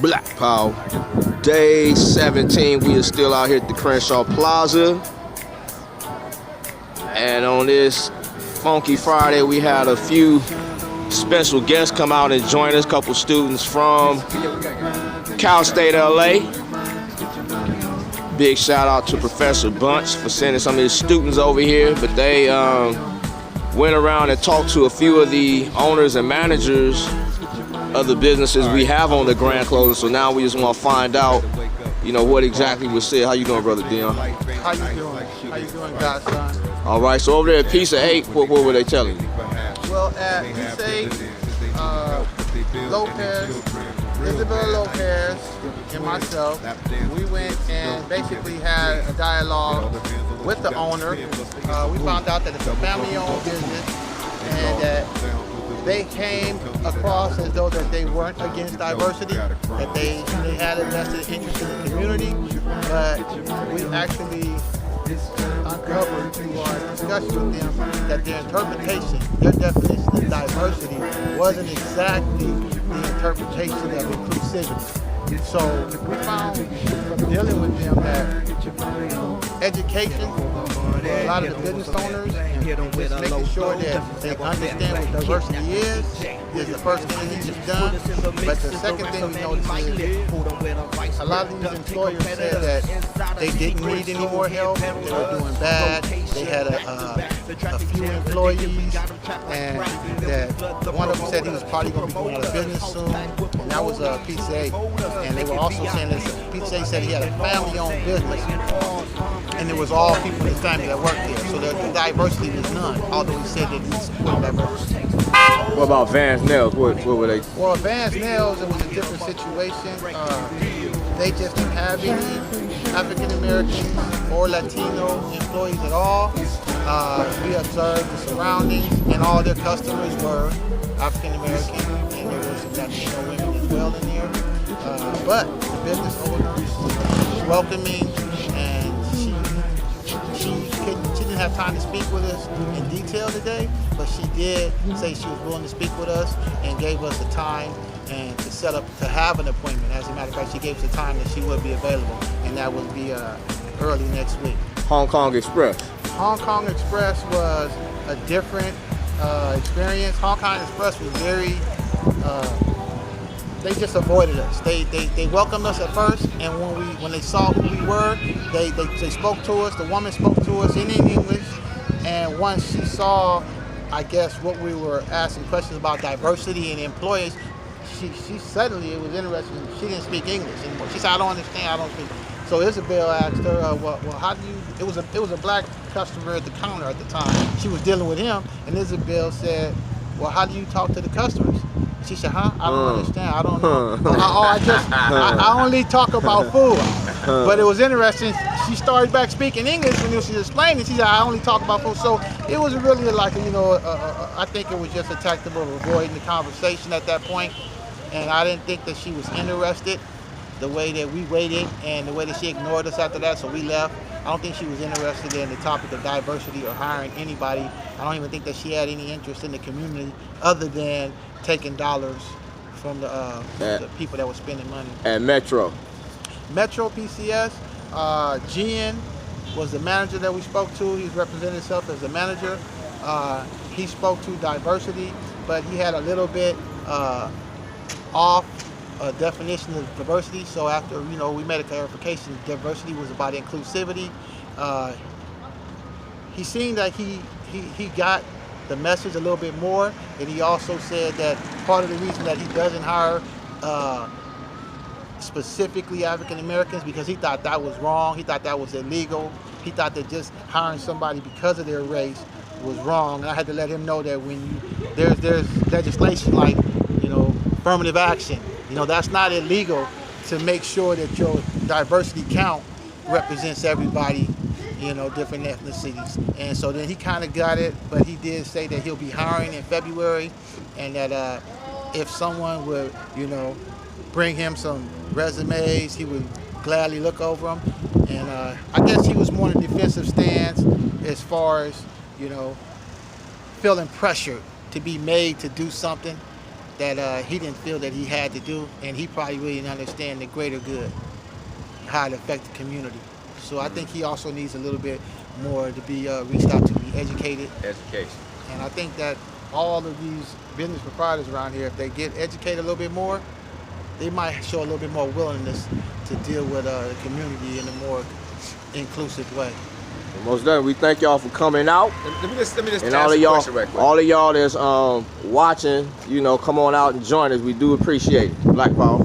Black Power. Day 17, we are still out here at the Crenshaw Plaza. And on this Funky Friday, we had a few special guests come out and join us. A couple students from Cal State LA. Big shout out to Professor Bunch for sending some of his students over here. But they went around and talked to a few of the owners and managers of the businesses we have on the Grand Closing. So now we just want to find out, you know, what exactly was said. How you doing, Brother Dion? How you doing? How you doing, Godson? All right, so over there at Pizza 8, what were they telling you? Well, at Pizza 8, Lopez, Isabella Lopez, and myself, we went and basically had a dialogue with the owner. We found out that it's a family-owned business and that they came across as though that they weren't against diversity, that they had a vested interest in the community, but we actually uncovered through our discussion with them that their interpretation, their definition of diversity wasn't exactly the interpretation of inclusivity. So we found from dealing with them that education for a lot of the business owners and just making sure that they understand what diversity is the first thing that he's just done. But the second thing we noticed is a lot of these employers said that they didn't need any more help, they were doing bad, they had a few employees, and that one of them said he was probably going to be going out of business soon, and that was Pizza 8. And they were also saying that Pizza 8 said he had a family-owned business, and it was all people in his family that worked there, so the diversity was none, although he said that he supported diversity. What about Vance Nails? What were they? Well, Vance Nails, it was a different situation. They just didn't have any African American or Latino employees at all. We observed the surroundings, and all their customers were African American, and there were some Latino women as well in there. But the business owner was welcoming, and she didn't have time to speak with us in detail today, but she did say she was willing to speak with us and gave us the time and to set up to have an appointment. As a matter of fact, she gave us the time that she would be available, and that would be early next week. Hong Kong Express. Hong Kong Express was a different experience. Hong Kong Express was very, they just avoided us. They welcomed us at first, and when they saw who we were, they spoke to us. The woman spoke to us in English, and once she saw, I guess, what we were asking questions about diversity and employees, she suddenly, it was interesting, she didn't speak English anymore. She said, I don't understand, I don't speak. So Isabel asked her, well, how do you, it was a black customer at the counter at the time. She was dealing with him, and Isabel said, well, how do you talk to the customers? She said, huh? I don't understand, I don't know. I only talk about food. But it was interesting, she started back speaking English when she was explaining. She said, I only talk about food. So it was really like, you know, I think it was just a tactic of avoiding the conversation at that point. And I didn't think that she was interested the way that we waited and the way that she ignored us after that, so we left. I don't think she was interested in the topic of diversity or hiring anybody. I don't even think that she had any interest in the community other than taking dollars from the people that were spending money. And Metro PCS, Gian was the manager that we spoke to. He's represented himself as the manager. He spoke to diversity, but he had a little bit off definition of diversity. So after, you know, we made a clarification, diversity was about inclusivity. He seemed like he got the message a little bit more, and he also said that part of the reason that he doesn't hire specifically African Americans because he thought that was wrong, he thought that was illegal, he thought that just hiring somebody because of their race was wrong. And I had to let him know that when there's legislation like, you know, affirmative action, you know, that's not illegal to make sure that your diversity count represents everybody, you know, different ethnicities. And so then he kind of got it, but he did say that he'll be hiring in February, and that if someone would, you know, bring him some resumes, he would gladly look over them. And I guess he was more in a defensive stance as far as, you know, feeling pressured to be made to do something that he didn't feel that he had to do, and he probably really didn't understand the greater good, how it affects the community. So I think he also needs a little bit more to be reached out to, be educated. Education. And I think that all of these business proprietors around here, if they get educated a little bit more, they might show a little bit more willingness to deal with the community in a more inclusive way. Most definitely, we thank y'all for coming out. Let me just And ask all of you a y'all, question right quick. all of y'all that's watching, you know, come on out and join us. We do appreciate it. Black Power.